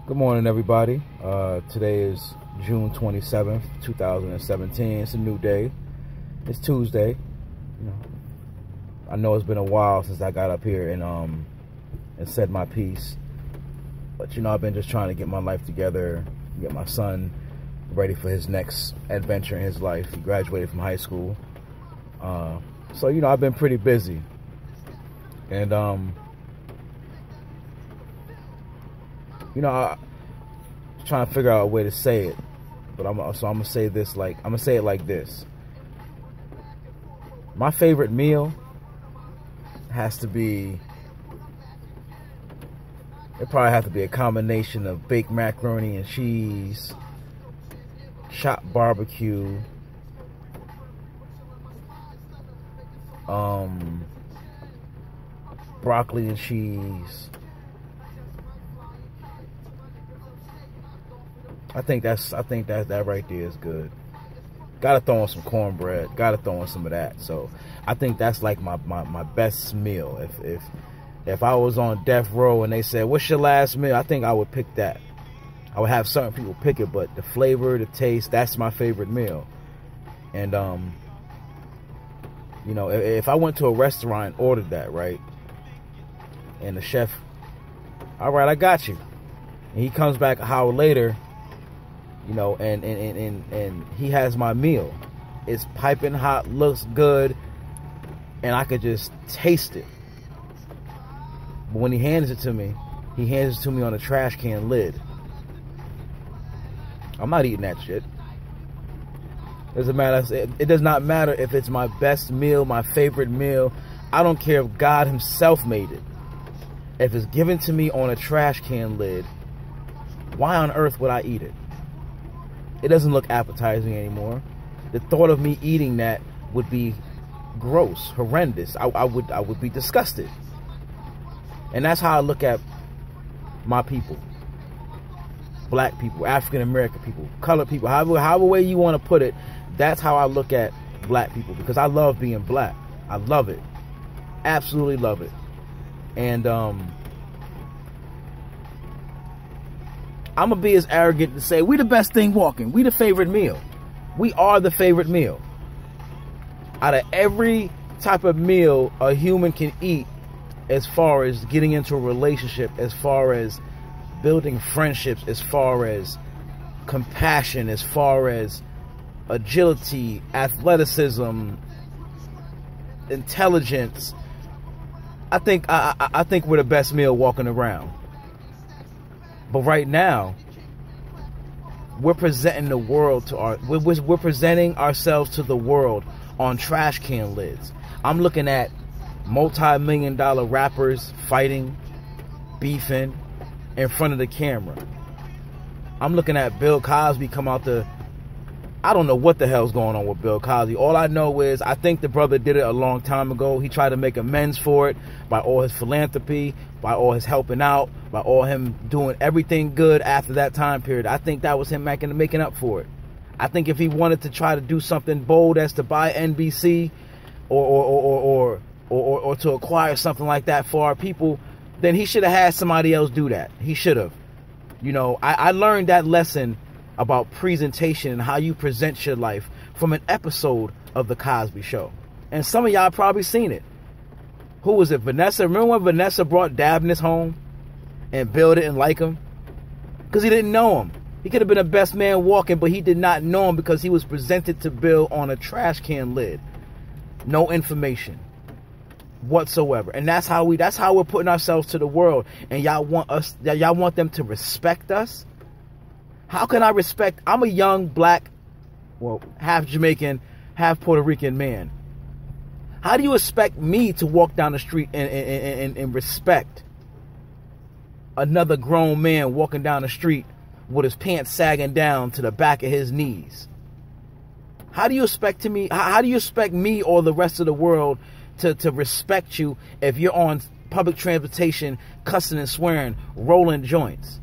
Good morning, everybody. Today is June 27th, 2017. It's a new day. It's Tuesday. I know it's been a while since I got up here and said my piece. But, I've been just trying to get my life together, get my son ready for his next adventure in his life. He graduated from high school. So, I've been pretty busy. And, I'm trying to figure out a way to say it, but I'm gonna say this I'm gonna say it like this. My favorite meal has to be. It probably has to be a combination of baked macaroni and cheese, chopped barbecue, broccoli and cheese. I think that right there is good. Gotta throw in some cornbread. Gotta throw in some of that. So I think that's like my best meal. If I was on death row and they said, "What's your last meal?" I think I would pick that. I would have certain people pick it, but the flavor, the taste, that's my favorite meal. And if I went to a restaurant and ordered that, right, and the chef, all right, I got you, and he comes back an hour later. And he has my meal. It's piping hot, looks good, and I could just taste it. But when he hands it to me, he hands it to me on a trash can lid. I'm not eating that shit. It does not matter if it's my best meal, my favorite meal. I don't care if God himself made it. If it's given to me on a trash can lid, why on earth would I eat it? It doesn't look appetizing anymore. The thought of me eating that would be gross, horrendous. I would be disgusted. And that's how I look at my people. Black people, African American people, colored people, however way you want to put it, that's how I look at black people, because I love being black. I love it. Absolutely love it. And I'm going to be as arrogant to say, we the best thing walking. We the favorite meal. We are the favorite meal. Out of every type of meal a human can eat, as far as getting into a relationship, as far as building friendships, as far as compassion, as far as agility, athleticism, intelligence, I think we're the best meal walking around. But right now, we're presenting the world to we're presenting ourselves to the world on trash can lids. I'm looking at multi-million-dollar rappers fighting, beefing in front of the camera. I'm looking at Bill Cosby come out I don't know what the hell's going on with Bill Cosby. All I know is I think the brother did it a long time ago. He tried to make amends for it by all his philanthropy, by all his helping out, by all him doing everything good after that time period. I think that was him making up for it. I think if he wanted to try to do something bold as to buy NBC or to acquire something like that for our people, then he should have had somebody else do that. He should have. I learned that lesson about presentation and how you present your life from an episode of The Cosby Show. And some of y'all probably seen it. Who was it? Vanessa? Remember when Vanessa brought Dabness home and Bill didn't like him? Because he didn't know him. He could have been the best man walking, but he did not know him because he was presented to Bill on a trash can lid. No information whatsoever. And that's how we're putting ourselves to the world. And y'all want them to respect us? How can I respect? I'm a young black, half Jamaican, half Puerto Rican man. How do you expect me to walk down the street and respect another grown man walking down the street with his pants sagging down to the back of his knees? How do you expect me or the rest of the world to respect you if you're on public transportation cussing and swearing, rolling joints?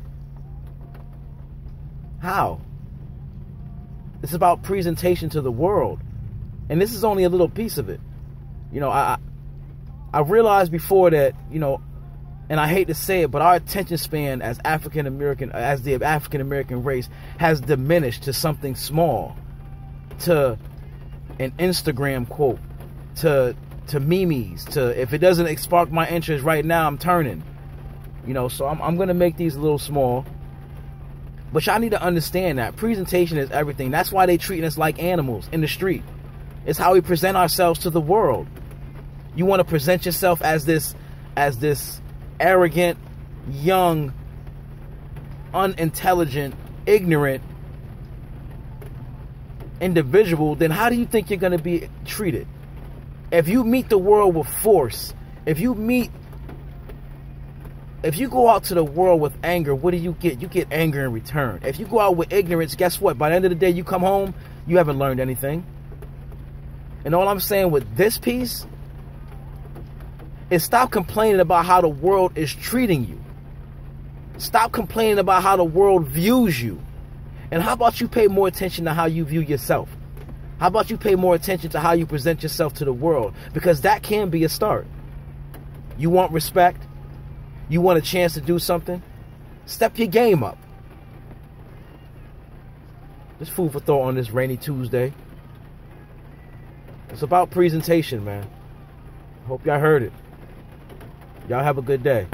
How? It's about presentation to the world. And this is only a little piece of it. I realized before that, And I hate to say it, but our attention span as the African American race has diminished to something small, to an Instagram quote, to memes, to if it doesn't spark my interest right now, I'm turning. You know, so I'm gonna make these a little small. But y'all need to understand that presentation is everything. That's why they treating us like animals in the street. It's how we present ourselves to the world. You want to present yourself as this arrogant, young, unintelligent, ignorant individual, then how do you think you're going to be treated? If you meet the world with force, if you go out to the world with anger, what do you get? You get anger in return. If you go out with ignorance, guess what? By the end of the day, you come home, you haven't learned anything. And all I'm saying with this piece is stop complaining about how the world is treating you. Stop complaining about how the world views you. And how about you pay more attention to how you view yourself? How about you pay more attention to how you present yourself to the world? Because that can be a start. You want respect? You want a chance to do something? Step your game up. Just food for thought on this rainy Tuesday. It's about presentation, man. Hope y'all heard it. Y'all have a good day.